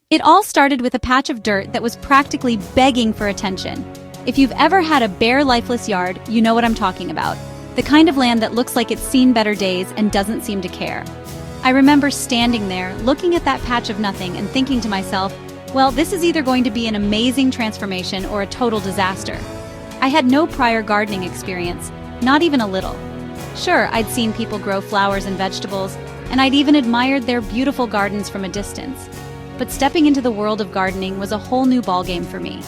It all started with a patch of dirt that was practically begging for attention. If you've ever had a bare, lifeless yard, you know what I'm talking about. The kind of land that looks like it's seen better days and doesn't seem to care. I remember standing there, looking at that patch of nothing and thinking to myself, well, this is either going to be an amazing transformation or a total disaster. I had no prior gardening experience, not even a little. Sure, I'd seen people grow flowers and vegetables, and I'd even admired their beautiful gardens from a distance. But stepping into the world of gardening was a whole new ballgame for me.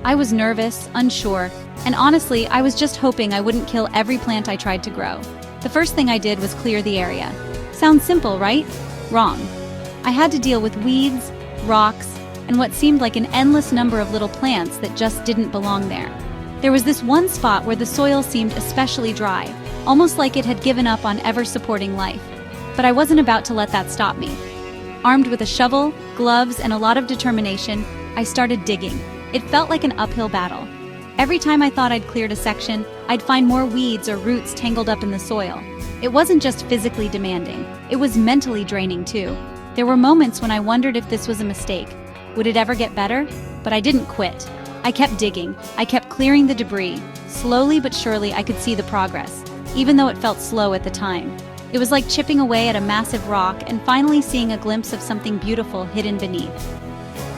I was nervous, unsure, and honestly, I was just hoping I wouldn't kill every plant I tried to grow. The first thing I did was clear the area. Sounds simple, right? Wrong. I had to deal with weeds, rocks, and what seemed like an endless number of little plants that just didn't belong there. There was this one spot where the soil seemed especially dry, almost like it had given up on ever supporting life. But I wasn't about to let that stop me. Armed with a shovel, gloves, and a lot of determination, I started digging. It felt like an uphill battle. Every time I thought I'd cleared a section, I'd find more weeds or roots tangled up in the soil. It wasn't just physically demanding, it was mentally draining too. There were moments when I wondered if this was a mistake. Would it ever get better? But I didn't quit. I kept digging. I kept clearing the debris. Slowly but surely I could see the progress, even though it felt slow at the time. It was like chipping away at a massive rock and finally seeing a glimpse of something beautiful hidden beneath.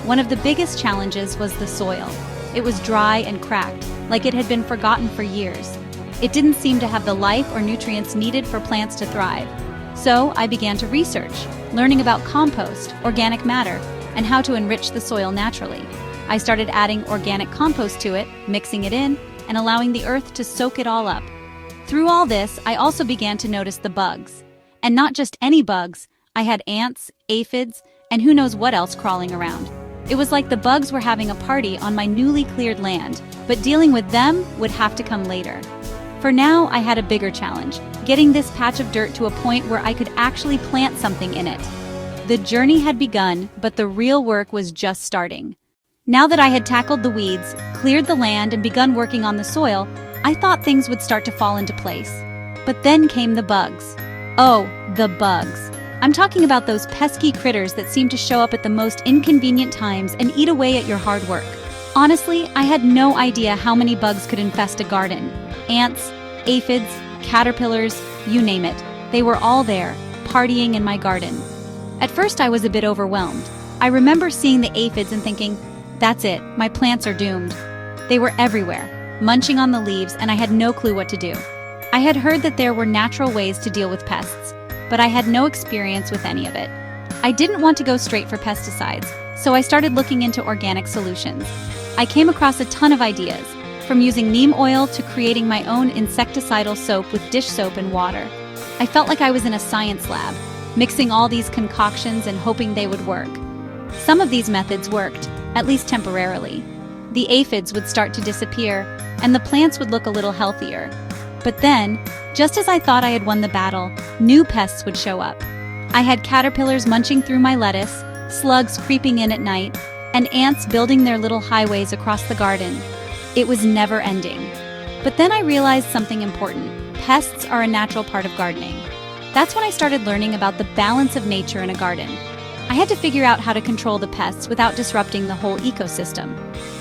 One of the biggest challenges was the soil. It was dry and cracked, like it had been forgotten for years. It didn't seem to have the life or nutrients needed for plants to thrive. So I began to research, learning about compost, organic matter, and how to enrich the soil naturally. I started adding organic compost to it, mixing it in, and allowing the earth to soak it all up. Through all this, I also began to notice the bugs. And not just any bugs, I had ants, aphids, and who knows what else crawling around. It was like the bugs were having a party on my newly cleared land, but dealing with them would have to come later. For now, I had a bigger challenge, getting this patch of dirt to a point where I could actually plant something in it. The journey had begun, but the real work was just starting. Now that I had tackled the weeds, cleared the land, and begun working on the soil, I thought things would start to fall into place. But then came the bugs. Oh, the bugs. I'm talking about those pesky critters that seem to show up at the most inconvenient times and eat away at your hard work. Honestly, I had no idea how many bugs could infest a garden. Ants, aphids, caterpillars, you name it. They were all there, partying in my garden. At first I was a bit overwhelmed. I remember seeing the aphids and thinking, that's it, my plants are doomed. They were everywhere, munching on the leaves, and I had no clue what to do. I had heard that there were natural ways to deal with pests, but I had no experience with any of it. I didn't want to go straight for pesticides, so I started looking into organic solutions. I came across a ton of ideas, from using neem oil to creating my own insecticidal soap with dish soap and water. I felt like I was in a science lab, mixing all these concoctions and hoping they would work. Some of these methods worked, at least temporarily. The aphids would start to disappear, and the plants would look a little healthier. But then, just as I thought I had won the battle, new pests would show up. I had caterpillars munching through my lettuce, slugs creeping in at night, and ants building their little highways across the garden. It was never ending. But then I realized something important. Pests are a natural part of gardening. That's when I started learning about the balance of nature in a garden. I had to figure out how to control the pests without disrupting the whole ecosystem.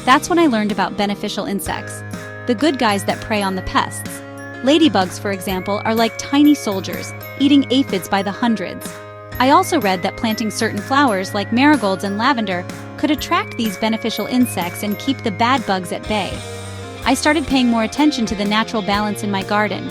That's when I learned about beneficial insects, the good guys that prey on the pests. Ladybugs, for example, are like tiny soldiers, eating aphids by the hundreds. I also read that planting certain flowers like marigolds and lavender could attract these beneficial insects and keep the bad bugs at bay. I started paying more attention to the natural balance in my garden.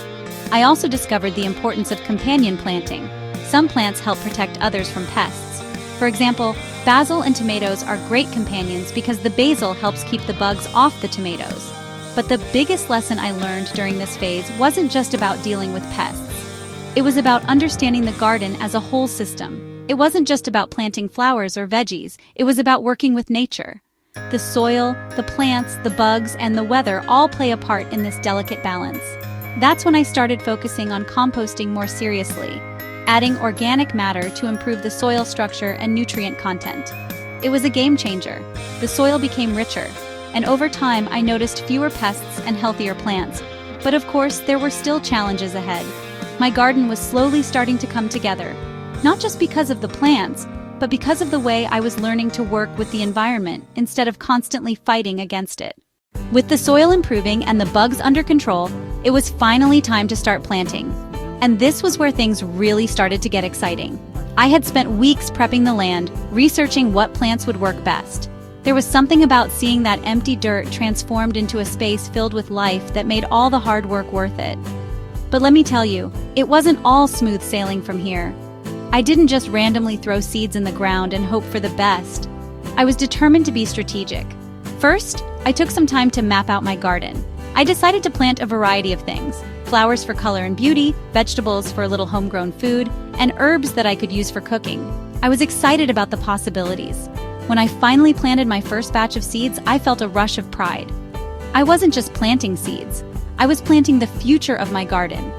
I also discovered the importance of companion planting. Some plants help protect others from pests. For example, basil and tomatoes are great companions because the basil helps keep the bugs off the tomatoes. But the biggest lesson I learned during this phase wasn't just about dealing with pests. It was about understanding the garden as a whole system. It wasn't just about planting flowers or veggies, it was about working with nature. The soil, the plants, the bugs, and the weather all play a part in this delicate balance. That's when I started focusing on composting more seriously, adding organic matter to improve the soil structure and nutrient content. It was a game changer. The soil became richer, and over time I noticed fewer pests and healthier plants. But of course, there were still challenges ahead. My garden was slowly starting to come together, not just because of the plants, but because of the way I was learning to work with the environment instead of constantly fighting against it. With the soil improving and the bugs under control, it was finally time to start planting. And this was where things really started to get exciting. I had spent weeks prepping the land, researching what plants would work best. There was something about seeing that empty dirt transformed into a space filled with life that made all the hard work worth it. But let me tell you, it wasn't all smooth sailing from here. I didn't just randomly throw seeds in the ground and hope for the best. I was determined to be strategic. First, I took some time to map out my garden. I decided to plant a variety of things: flowers for color and beauty, vegetables for a little homegrown food, and herbs that I could use for cooking. I was excited about the possibilities. When I finally planted my first batch of seeds, I felt a rush of pride. I wasn't just planting seeds. I was planting the future of my garden.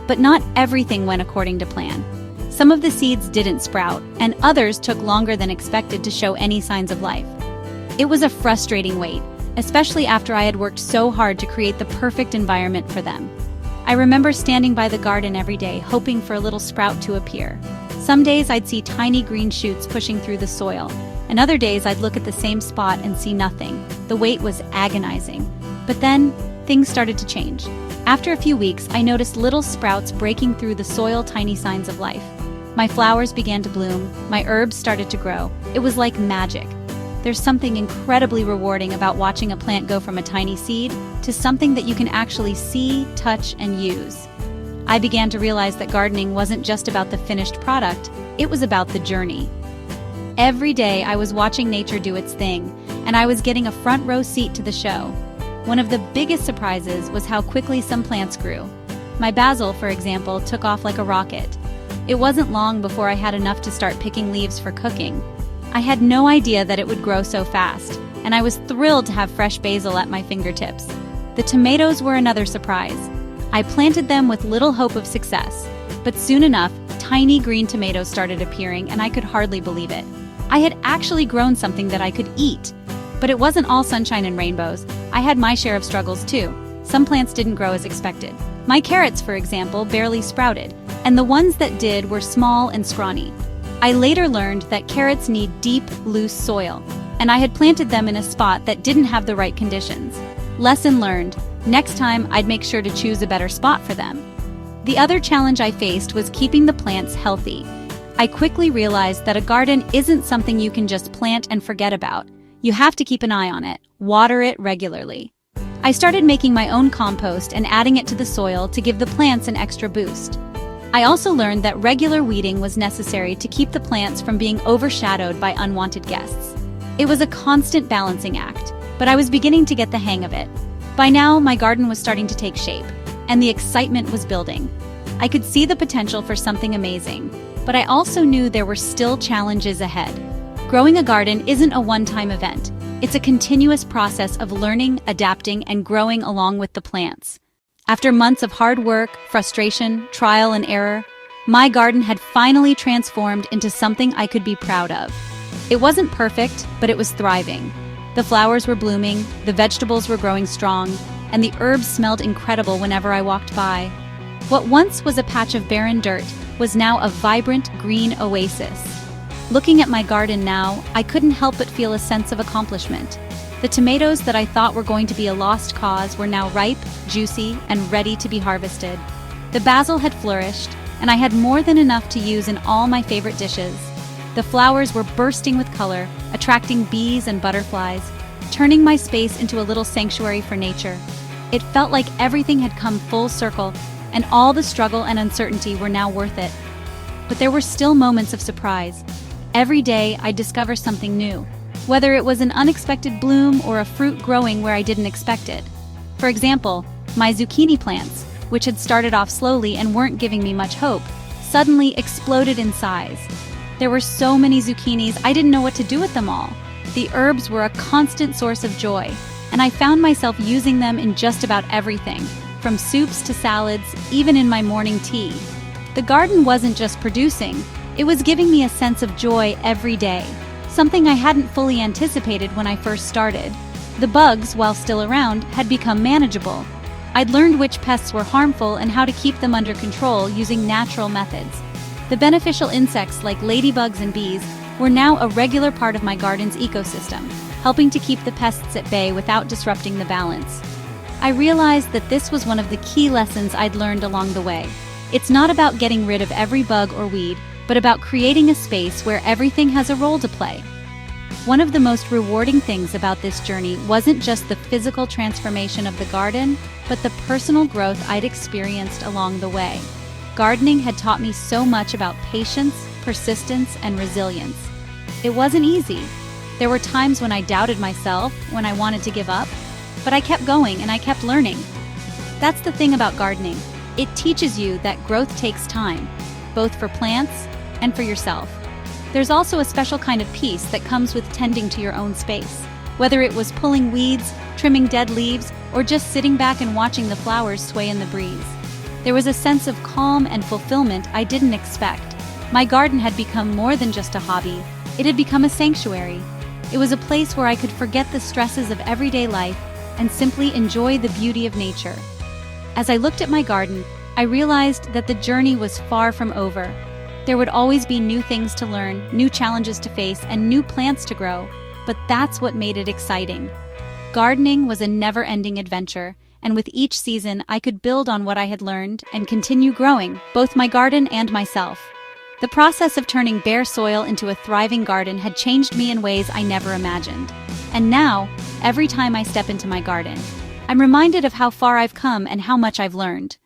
But not everything went according to plan. Some of the seeds didn't sprout, and others took longer than expected to show any signs of life. It was a frustrating wait, especially after I had worked so hard to create the perfect environment for them. I remember standing by the garden every day, hoping for a little sprout to appear. Some days I'd see tiny green shoots pushing through the soil, and other days I'd look at the same spot and see nothing. The wait was agonizing. But then, things started to change. After a few weeks, I noticed little sprouts breaking through the soil, tiny signs of life. My flowers began to bloom, my herbs started to grow. It was like magic. There's something incredibly rewarding about watching a plant go from a tiny seed to something that you can actually see, touch, and use. I began to realize that gardening wasn't just about the finished product, it was about the journey. Every day I was watching nature do its thing, and I was getting a front row seat to the show. One of the biggest surprises was how quickly some plants grew. My basil, for example, took off like a rocket. It wasn't long before I had enough to start picking leaves for cooking. I had no idea that it would grow so fast, and I was thrilled to have fresh basil at my fingertips. The tomatoes were another surprise. I planted them with little hope of success, but soon enough, tiny green tomatoes started appearing, and I could hardly believe it. I had actually grown something that I could eat. But it wasn't all sunshine and rainbows. I had my share of struggles too. Some plants didn't grow as expected. My carrots, for example, barely sprouted, and the ones that did were small and scrawny. I later learned that carrots need deep, loose soil, and I had planted them in a spot that didn't have the right conditions. Lesson learned. Next time, I'd make sure to choose a better spot for them. The other challenge I faced was keeping the plants healthy. I quickly realized that a garden isn't something you can just plant and forget about. You have to keep an eye on it, water it regularly. I started making my own compost and adding it to the soil to give the plants an extra boost. I also learned that regular weeding was necessary to keep the plants from being overshadowed by unwanted guests. It was a constant balancing act, but I was beginning to get the hang of it. By now, my garden was starting to take shape, and the excitement was building. I could see the potential for something amazing, but I also knew there were still challenges ahead. Growing a garden isn't a one-time event. It's a continuous process of learning, adapting, and growing along with the plants. After months of hard work, frustration, trial, and error, my garden had finally transformed into something I could be proud of. It wasn't perfect, but it was thriving. The flowers were blooming, the vegetables were growing strong, and the herbs smelled incredible whenever I walked by. What once was a patch of barren dirt was now a vibrant green oasis. Looking at my garden now, I couldn't help but feel a sense of accomplishment. The tomatoes that I thought were going to be a lost cause were now ripe, juicy, and ready to be harvested. The basil had flourished, and I had more than enough to use in all my favorite dishes. The flowers were bursting with color, attracting bees and butterflies, turning my space into a little sanctuary for nature. It felt like everything had come full circle, and all the struggle and uncertainty were now worth it. But there were still moments of surprise. Every day, I'd discover something new, whether it was an unexpected bloom or a fruit growing where I didn't expect it. For example, my zucchini plants, which had started off slowly and weren't giving me much hope, suddenly exploded in size. There were so many zucchinis, I didn't know what to do with them all. The herbs were a constant source of joy, and I found myself using them in just about everything, from soups to salads, even in my morning tea. The garden wasn't just producing, it was giving me a sense of joy every day, something I hadn't fully anticipated when I first started. The bugs, while still around, had become manageable. I'd learned which pests were harmful and how to keep them under control using natural methods. The beneficial insects like ladybugs and bees were now a regular part of my garden's ecosystem, helping to keep the pests at bay without disrupting the balance. I realized that this was one of the key lessons I'd learned along the way. It's not about getting rid of every bug or weed, but about creating a space where everything has a role to play. One of the most rewarding things about this journey wasn't just the physical transformation of the garden, but the personal growth I'd experienced along the way. Gardening had taught me so much about patience, persistence, and resilience. It wasn't easy. There were times when I doubted myself, when I wanted to give up, but I kept going and I kept learning. That's the thing about gardening. It teaches you that growth takes time, both for plants and for yourself. There's also a special kind of peace that comes with tending to your own space. Whether it was pulling weeds, trimming dead leaves, or just sitting back and watching the flowers sway in the breeze. There was a sense of calm and fulfillment I didn't expect. My garden had become more than just a hobby. It had become a sanctuary. It was a place where I could forget the stresses of everyday life and simply enjoy the beauty of nature. As I looked at my garden, I realized that the journey was far from over. There would always be new things to learn, new challenges to face, and new plants to grow, but that's what made it exciting. Gardening was a never-ending adventure, and with each season I could build on what I had learned and continue growing, both my garden and myself. The process of turning bare soil into a thriving garden had changed me in ways I never imagined. And now, every time I step into my garden, I'm reminded of how far I've come and how much I've learned.